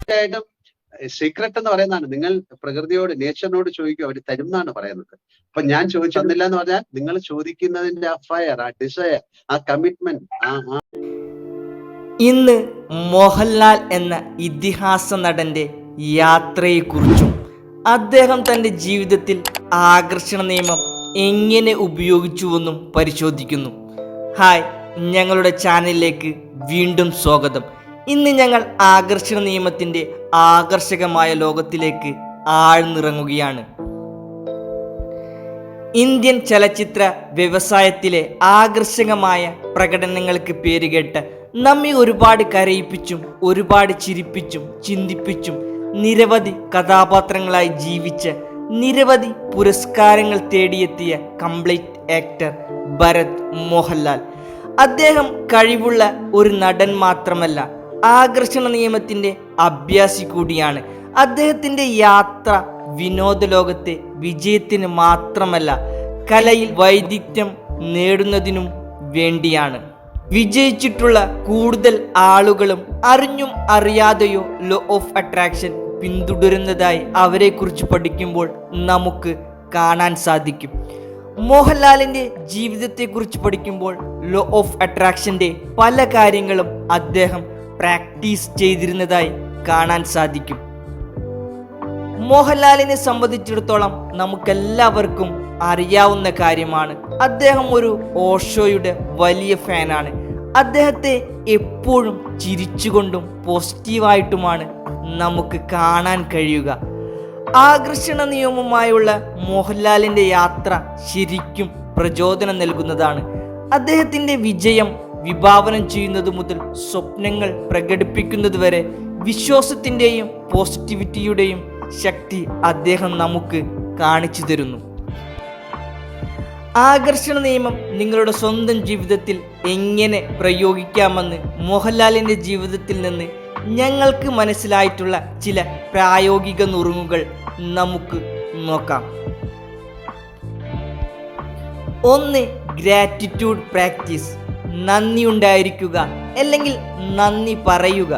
തീർച്ചയായിട്ടും സീക്രട്ട് എന്ന് പറയുന്നതാണ്. നിങ്ങൾ പ്രകൃതിയോട്, നേച്ചറിനോട് ചോദിക്കും, അവർ തരും എന്നാണ് പറയുന്നത്. അപ്പൊ ഞാൻ ചോദിച്ചു തന്നില്ല എന്ന് പറഞ്ഞാൽ നിങ്ങൾ ചോദിക്കുന്നതിന്റെ ആ ഫയർ, ആ ഡിസയർ, ആ കമ്മിറ്റ്മെന്റ്, ഇന്ന് മോഹൻലാൽ എന്ന ഇതിഹാസ നടന്റെ യാത്രയെക്കുറിച്ചും അദ്ദേഹം തൻ്റെ ജീവിതത്തിൽ ആകർഷണ നിയമം എങ്ങനെ ഉപയോഗിച്ചുവെന്നും പരിശോധിക്കുന്നു. ഹായ്, ഞങ്ങളുടെ ചാനലിലേക്ക് വീണ്ടും സ്വാഗതം. ഇന്ന് ഞങ്ങൾ ആകർഷണ നിയമത്തിൻ്റെ ആകർഷകമായ ലോകത്തിലേക്ക് ആഴ്ന്നിറങ്ങുകയാണ്. ഇന്ത്യൻ ചലച്ചിത്ര വ്യവസായത്തിലെ ആകർഷകമായ പ്രകടനങ്ങൾക്ക് പേരുകേട്ട, നമ്മെ ഒരുപാട് കരയിപ്പിച്ചും ഒരുപാട് ചിരിപ്പിച്ചും ചിന്തിപ്പിച്ചും നിരവധി കഥാപാത്രങ്ങളായി ജീവിച്ച, നിരവധി പുരസ്കാരങ്ങൾ തേടിയെത്തിയ കംപ്ലീറ്റ് ആക്ടർ ഭരത് മോഹൻലാൽ. അദ്ദേഹം കഴിവുള്ള ഒരു നടൻ മാത്രമല്ല, ആകർഷണ നിയമത്തിൻ്റെ അഭ്യാസി കൂടിയാണ്. അദ്ദേഹത്തിൻ്റെ യാത്ര വിനോദ ലോകത്തെ വിജയത്തിന് മാത്രമല്ല, കലയിൽ വൈദഗ്ധ്യം നേടുന്നതിനും വേണ്ടിയാണ്. വിജയിച്ചിട്ടുള്ള കൂടുതൽ ആളുകളും അറിഞ്ഞും അറിയാതെയോ ലോ ഓഫ് അട്രാക്ഷൻ പിന്തുടരുന്നതായി അവരെക്കുറിച്ച് പഠിക്കുമ്പോൾ നമുക്ക് കാണാൻ സാധിക്കും. മോഹൻലാലിൻ്റെ ജീവിതത്തെക്കുറിച്ച് പഠിക്കുമ്പോൾ ലോ ഓഫ് അട്രാക്ഷൻ്റെ പല കാര്യങ്ങളും അദ്ദേഹം പ്രാക്ടീസ് ചെയ്തിരുന്നതായി കാണാൻ സാധിക്കും. മോഹൻലാലിനെ സംബന്ധിച്ചിടത്തോളം നമുക്കെല്ലാവർക്കും അറിയാവുന്ന കാര്യമാണ്, അദ്ദേഹം ഒരു ഓഷോയുടെ വലിയ ഫാനാണ്. അദ്ദേഹത്തെ എപ്പോഴും ചിരിച്ചുകൊണ്ടും പോസിറ്റീവായിട്ടുമാണ് നമുക്ക് കാണാൻ കഴിയുക. ആകർഷണ നിയമവുമായുള്ള മോഹൻലാലിൻ്റെ യാത്ര ശരിക്കും പ്രചോദനം നൽകുന്നതാണ്. അദ്ദേഹത്തിൻ്റെ വിജയം വിഭാവനം ചെയ്യുന്നത് മുതൽ സ്വപ്നങ്ങൾ പ്രകടിപ്പിക്കുന്നതുവരെ വിശ്വാസത്തിൻ്റെയും പോസിറ്റിവിറ്റിയുടെയും ശക്തി അദ്ദേഹം നമുക്ക് കാണിച്ചു തരുന്നു. ആകർഷണ നിയമം നിങ്ങളുടെ സ്വന്തം ജീവിതത്തിൽ എങ്ങനെ പ്രയോഗിക്കാമെന്ന് മോഹൻലാലിൻ്റെ ജീവിതത്തിൽ നിന്ന് ഞങ്ങൾക്ക് മനസ്സിലായിട്ടുള്ള ചില പ്രായോഗിക നുറുങ്ങുകൾ നമുക്ക് നോക്കാം. 1. Gratitude practice. നന്ദി ഉണ്ടായിരിക്കുക, അല്ലെങ്കിൽ നന്ദി പറയുക.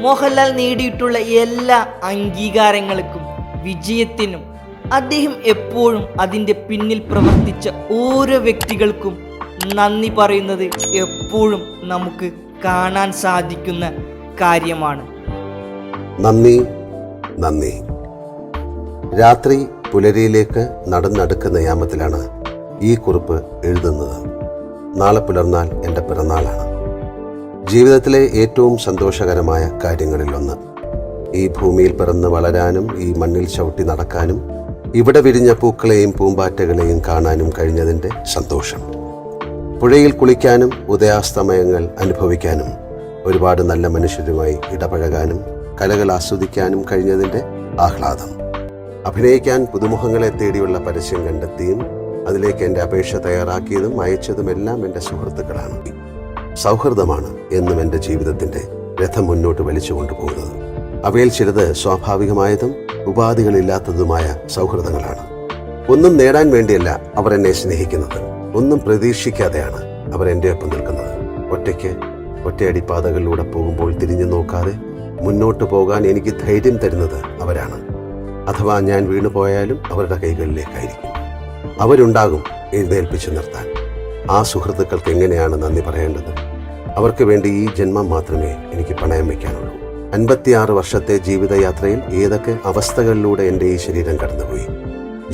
മോഹൻലാൽ നേടിയിട്ടുള്ള എല്ലാ അംഗീകാരങ്ങൾക്കും വിജയത്തിനും അദ്ദേഹം എപ്പോഴും അതിൻ്റെ പിന്നിൽ പ്രവർത്തിച്ച ഓരോ വ്യക്തികൾക്കും നന്ദി പറയുന്നത് എപ്പോഴും നമുക്ക് കാണാൻ സാധിക്കുന്ന കാര്യമാണ്. നന്ദി, നന്ദി. രാത്രി പുലരിയിലേക്ക് നടന്നെടുക്കുന്ന യാമത്തിലാണ് ഈ കുറിപ്പ് എഴുതുന്നത്. നാളെ പുലർന്നാൽ എൻ്റെ പിറന്നാളാണ്. ജീവിതത്തിലെ ഏറ്റവും സന്തോഷകരമായ കാര്യങ്ങളിലൊന്ന്. ഈ ഭൂമിയിൽ പിറന്ന് വളരാനും ഈ മണ്ണിൽ ചവിട്ടി നടക്കാനും ഇവിടെ വിരിഞ്ഞ പൂക്കളെയും പൂമ്പാറ്റകളെയും കാണാനും കഴിഞ്ഞതിൻ്റെ സന്തോഷം. പുഴയിൽ കുളിക്കാനും ഉദയാസ്തമയങ്ങൾ അനുഭവിക്കാനും ഒരുപാട് നല്ല മനുഷ്യരുമായി ഇടപഴകാനും കലകൾ ആസ്വദിക്കാനും കഴിഞ്ഞതിൻ്റെ ആഹ്ലാദം. അഭിനയിക്കാൻ പുതുമുഖങ്ങളെ തേടിയുള്ള പരസ്യം കണ്ടെത്തിയും അതിലേക്ക് എൻ്റെ അപേക്ഷ തയ്യാറാക്കിയതും അയച്ചതുമെല്ലാം എൻ്റെ സുഹൃത്തുക്കളാണ്. സൗഹൃദമാണ് എന്നും എൻ്റെ ജീവിതത്തിൻ്റെ രഥം മുന്നോട്ട് വലിച്ചു കൊണ്ടുപോകുന്നത്. അവയിൽ ചിലത് സ്വാഭാവികമായതും ഉപാധികളില്ലാത്തതുമായ സൗഹൃദങ്ങളാണ്. ഒന്നും നേടാൻ വേണ്ടിയല്ല അവർ എന്നെ സ്നേഹിക്കുന്നത്, ഒന്നും പ്രതീക്ഷിക്കാതെയാണ് അവർ എൻ്റെ ഒപ്പം നിൽക്കുന്നത്. ഒറ്റയടിപ്പാതകളിലൂടെ പോകുമ്പോൾ തിരിഞ്ഞു നോക്കാതെ മുന്നോട്ട് പോകാൻ എനിക്ക് ധൈര്യം തരുന്നത് അവരാണ്. അഥവാ ഞാൻ വീണുപോയാലും അവരുടെ കൈകളിലേക്കായിരിക്കും. അവരുണ്ടാകും എഴുന്നേൽപ്പിച്ചു നിർത്താൻ. ആ സുഹൃത്തുക്കൾക്ക് എങ്ങനെയാണ് നന്ദി പറയേണ്ടത്? അവർക്ക് വേണ്ടി ഈ ജന്മം മാത്രമേ എനിക്ക് പണയം വയ്ക്കാനുള്ളൂ. 56 വർഷത്തെ ജീവിതയാത്രയിൽ ഏതൊക്കെ അവസ്ഥകളിലൂടെ എൻ്റെ ഈ ശരീരം കടന്നുപോയി.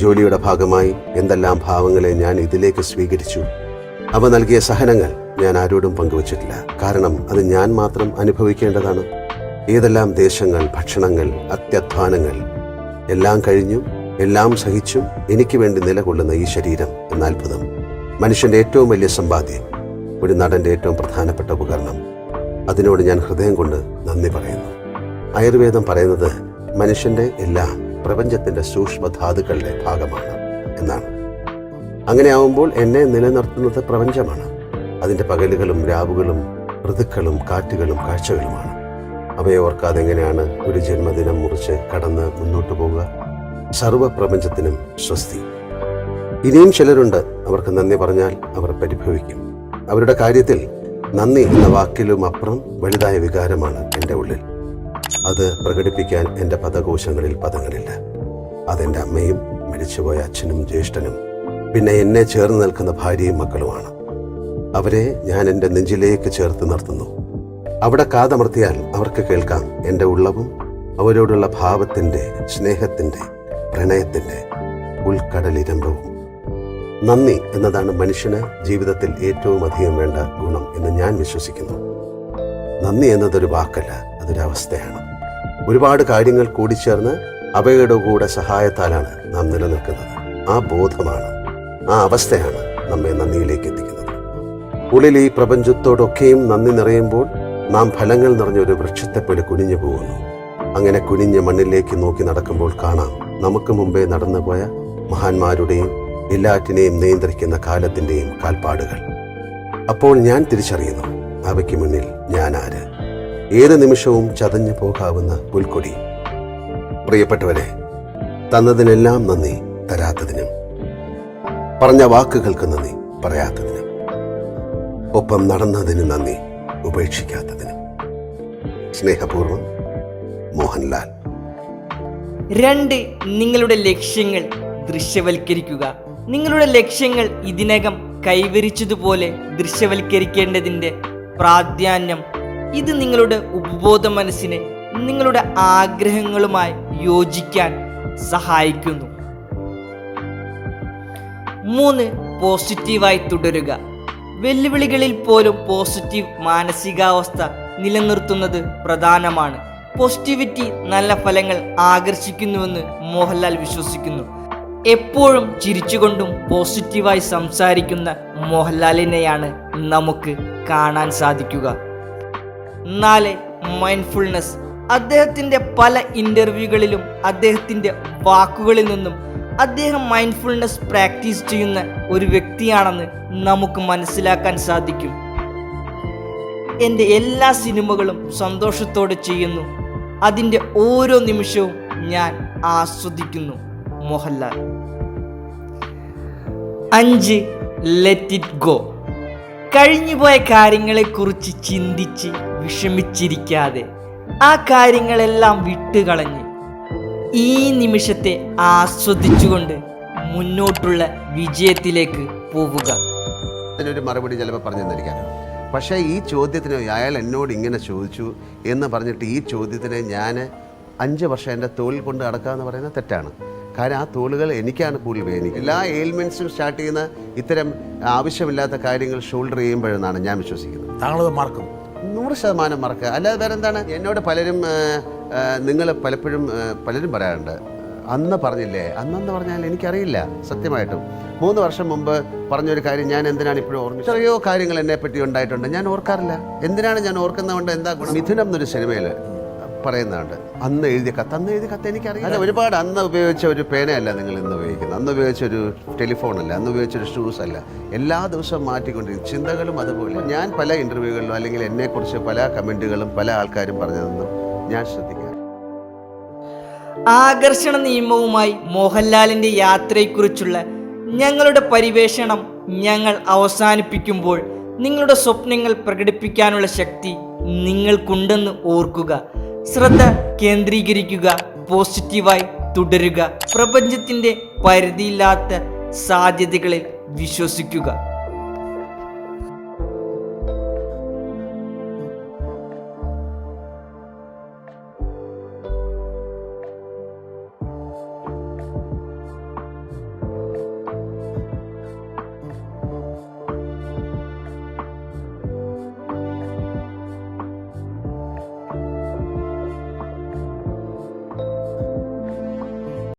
ജോലിയുടെ ഭാഗമായി എന്തെല്ലാം ഭാവങ്ങളെ ഞാൻ ഇതിലേക്ക് സ്വീകരിച്ചു. അവ നൽകിയ സഹനങ്ങൾ ഞാൻ ആരോടും പങ്കുവച്ചിട്ടില്ല. കാരണം അത് ഞാൻ മാത്രം അനുഭവിക്കേണ്ടതാണ്. ഏതെല്ലാം ദേശങ്ങൾ, ഭക്ഷണങ്ങൾ, അത്യധ്വാനങ്ങൾ എല്ലാം കഴിഞ്ഞും എല്ലാം സഹിച്ചും എനിക്ക് വേണ്ടി നിലകൊള്ളുന്ന ഈ ശരീരം എന്ന അത്ഭുതം. മനുഷ്യൻ്റെ ഏറ്റവും വലിയ സമ്പാദ്യം, ഒരു നടൻ്റെ ഏറ്റവും പ്രധാനപ്പെട്ട ഉപകരണം. അതിനോട് ഞാൻ ഹൃദയം കൊണ്ട് നന്ദി പറയുന്നു. ആയുർവേദം പറയുന്നത് മനുഷ്യൻ്റെ എല്ലാം പ്രപഞ്ചത്തിൻ്റെ സൂക്ഷ്മധാതുക്കളുടെ ഭാഗമാണ് എന്നാണ്. അങ്ങനെ ആവുമ്പോൾ എന്നെ നിലനിർത്തുന്നത് പ്രപഞ്ചമാണ്. അതിൻ്റെ പകലുകളും രാവുകളും ഋതുക്കളും കാറ്റുകളും കാഴ്ചകളുമാണ്. അവയെ ഓർക്കാതെ എങ്ങനെയാണ് ഒരു ജന്മദിനം മുറിച്ച് കടന്ന് മുന്നോട്ട് പോവുക? സർവപ്രപഞ്ചത്തിനും സ്വസ്തി. ഇനിയും ചിലരുണ്ട്, അവർക്ക് നന്ദി പറഞ്ഞാൽ അവർ പരിഭവിക്കും. അവരുടെ കാര്യത്തിൽ നന്ദി എന്ന വാക്കിലും അപ്പുറം വലുതായ വികാരമാണ് എൻ്റെ ഉള്ളിൽ. അത് പ്രകടിപ്പിക്കാൻ എൻ്റെ പദകോശങ്ങളിൽ പദങ്ങളില്ല. അതെൻ്റെ അമ്മയും മരിച്ചുപോയ അച്ഛനും ജ്യേഷ്ഠനും പിന്നെ എന്നെ ചേർന്ന് നിൽക്കുന്ന ഭാര്യയും മക്കളുമാണ്. അവരെ ഞാൻ എൻ്റെ നെഞ്ചിലേക്ക് ചേർത്ത് നിർത്തുന്നു. അവിടെ കാതമർത്തിയാൽ അവർക്ക് കേൾക്കാം എൻ്റെ ഉള്ളവും അവരോടുള്ള ഭാവത്തിൻ്റെ, സ്നേഹത്തിൻ്റെ, പ്രണയത്തിൻ്റെ ഉൾക്കടലിരമ്പവും. നന്ദി എന്നതാണ് മനുഷ്യന് ജീവിതത്തിൽ ഏറ്റവും അധികം വേണ്ട ഗുണം എന്ന് ഞാൻ വിശ്വസിക്കുന്നു. നന്ദി എന്നതൊരു വാക്കല്ല, അതൊരവസ്ഥയാണ്. ഒരുപാട് കാര്യങ്ങൾ കൂടിച്ചേർന്ന് അവയുടെ കൂടെ സഹായത്താലാണ് നാം നിലനിൽക്കുന്നത്. ആ ബോധമാണ്, ആ അവസ്ഥയാണ് നമ്മെ നന്ദിയിലേക്ക് എത്തിക്കുന്നത്. ഉള്ളിൽ ഈ പ്രപഞ്ചത്തോടൊക്കെയും നന്ദി നിറയുമ്പോൾ നാം ഫലങ്ങൾ നിറഞ്ഞൊരു വൃക്ഷത്തെപ്പോലെ കുനിഞ്ഞു പോകുന്നു. അങ്ങനെ കുനിഞ്ഞ് മണ്ണിലേക്ക് നോക്കി നടക്കുമ്പോൾ കാണാം നമുക്ക് മുമ്പേ നടന്നുപോയ മഹാന്മാരുടെയും എല്ലാറ്റിനെയും നിയന്ത്രിക്കുന്ന കാലത്തിൻ്റെയും കാൽപ്പാടുകൾ. അപ്പോൾ ഞാൻ തിരിച്ചറിയുന്നു, അവയ്ക്ക് മുന്നിൽ ഞാൻ ആര്? ഏത് നിമിഷവും ചതഞ്ഞു പോകാവുന്ന പുൽക്കൊടി. പ്രിയപ്പെട്ടവരെ, തന്നതിനെല്ലാം നന്ദി, തരാത്തതിനും, പറഞ്ഞ വാക്കുകൾക്ക് നന്ദി, പറയാത്തതിനും, ഒപ്പം നടന്നതിന് നന്ദി, ഉപേക്ഷിക്കാത്തതിനും. സ്നേഹപൂർവ്വം, മോഹൻലാൽ. 2. നിങ്ങളുടെ ലക്ഷ്യങ്ങൾ ദൃശ്യവൽക്കരിക്കുക. നിങ്ങളുടെ ലക്ഷ്യങ്ങൾ ഇതിനകം കൈവരിച്ചതുപോലെ ദൃശ്യവൽക്കരിക്കേണ്ടതിൻ്റെ പ്രാധാന്യം ഇത് നിങ്ങളുടെ ഉപബോധ മനസ്സിനെ നിങ്ങളുടെ ആഗ്രഹങ്ങളുമായി യോജിക്കാൻ സഹായിക്കുന്നു. 3. പോസിറ്റീവായി തുടരുക. വെല്ലുവിളികളിൽ പോലും പോസിറ്റീവ് മാനസികാവസ്ഥ നിലനിർത്തുന്നത് പ്രധാനമാണ്. പോസിറ്റിവിറ്റി നല്ല ഫലങ്ങൾ ആകർഷിക്കുന്നുവെന്ന് മോഹൻലാൽ വിശ്വസിക്കുന്നു. എപ്പോഴും ചിരിച്ചുകൊണ്ടും പോസിറ്റീവായി സംസാരിക്കുന്ന മോഹൻലാലിനെയാണ് നമുക്ക് കാണാൻ സാധിക്കുക. 4. മൈൻഡ്ഫുൾനെസ്. അദ്ദേഹത്തിൻ്റെ പല ഇൻ്റർവ്യൂകളിലും അദ്ദേഹത്തിൻ്റെ വാക്കുകളിൽ നിന്നും അദ്ദേഹം മൈൻഡ്ഫുൾനെസ് പ്രാക്ടീസ് ചെയ്യുന്ന ഒരു വ്യക്തിയാണെന്ന് നമുക്ക് മനസ്സിലാക്കാൻ സാധിക്കും. എൻ്റെ എല്ലാ സിനിമകളും സന്തോഷത്തോടെ ചെയ്യുന്നു. അതിൻ്റെ ഓരോ നിമിഷവും ഞാൻ ആസ്വദിക്കുന്നു. മോഹൻലാൽ. 5. Let it go. കഴിഞ്ഞുപോയ കാര്യങ്ങളെക്കുറിച്ച് ചിന്തിച്ച് വിഷമിച്ചിരിക്കാതെ ആ കാര്യങ്ങളെല്ലാം വിട്ടുകളഞ്ഞ് ഈ നിമിഷത്തെ ആസ്വദിച്ചുകൊണ്ട് മുന്നോട്ടുള്ള വിജയത്തിലേക്ക് പോവുക. അതിനൊരു മറുപടി ചിലപ്പോൾ പറഞ്ഞു തന്നിരിക്കാം. പക്ഷേ ഈ ചോദ്യത്തിന് അയാൾ എന്നോട് ഇങ്ങനെ ചോദിച്ചു എന്ന് പറഞ്ഞിട്ട് ഈ ചോദ്യത്തിന് ഞാൻ 5 വർഷം എൻ്റെ തോളിൽ കൊണ്ട് നടക്കുക എന്ന് പറയുന്നത് തെറ്റാണ്. കാരണം ആ തോളുകൾ എനിക്കാണ് കൂടുതൽ വേദനിക്കുക. എല്ലാ എയിൽമെൻറ്റ്സും സ്റ്റാർട്ട് ചെയ്യുന്ന ഇത്തരം ആവശ്യമില്ലാത്ത കാര്യങ്ങൾ ഷോൾഡർ ചെയ്യുമ്പോഴെന്നാണ് ഞാൻ വിശ്വസിക്കുന്നത്. താങ്കളത് മറക്കും? 100% മറക്കുക. അല്ലാതെ വേറെ എന്താണ്? എന്നോട് പലരും നിങ്ങൾ പലരും പറയാറുണ്ട്, അന്ന് പറഞ്ഞില്ലേ, അന്നെന്ന് പറഞ്ഞാൽ എനിക്കറിയില്ല. സത്യമായിട്ടും 3 വർഷം മുമ്പ് പറഞ്ഞൊരു കാര്യം ഞാൻ എന്തിനാണ് ഇപ്പോഴും ഓർമ്മിച്ചത്? എത്രയോ കാര്യങ്ങൾ എന്നെ പറ്റി ഉണ്ടായിട്ടുണ്ട്, ഞാൻ ഓർക്കാറില്ല. എന്തിനാണ് ഞാൻ ഓർക്കുന്നതുകൊണ്ട് എന്താ ഗുണം? മിഥുനം എന്നൊരു സിനിമയിൽ പറയുന്നുണ്ട്, അന്ന് എഴുതിയ കത്ത് എനിക്കറിയില്ല. ഒരുപാട് അന്ന് ഉപയോഗിച്ച ഒരു പേനയല്ല നിങ്ങൾ ഇന്ന് ഉപയോഗിക്കുന്നത്, അന്ന് ഉപയോഗിച്ച ഒരു ടെലിഫോണല്ല, അന്ന് ഉപയോഗിച്ചൊരു ഷൂസ് അല്ല. എല്ലാ ദിവസവും മാറ്റിക്കൊണ്ടിരിക്കും ചിന്തകളും. അതുപോലെ ഞാൻ പല ഇൻ്റർവ്യൂകളിലും അല്ലെങ്കിൽ എന്നെക്കുറിച്ച് പല കമൻറ്റുകളും പല ആൾക്കാരും പറഞ്ഞതെന്നും ഞാൻ ശ്രദ്ധിക്കാം. ആകർഷണ നിയമവുമായി മോഹൻലാലിൻ്റെ യാത്രയെക്കുറിച്ചുള്ള ഞങ്ങളുടെ പരിവേഷണം ഞങ്ങൾ അവസാനിപ്പിക്കുമ്പോൾ നിങ്ങളുടെ സ്വപ്നങ്ങൾ പ്രകടിപ്പിക്കാനുള്ള ശക്തി നിങ്ങൾക്കുണ്ടെന്ന് ഓർക്കുക. ശ്രദ്ധ കേന്ദ്രീകരിക്കുക, പോസിറ്റീവായി തുടരുക, പ്രപഞ്ചത്തിൻ്റെ പരിധിയില്ലാത്ത സാധ്യതകളിൽ വിശ്വസിക്കുക.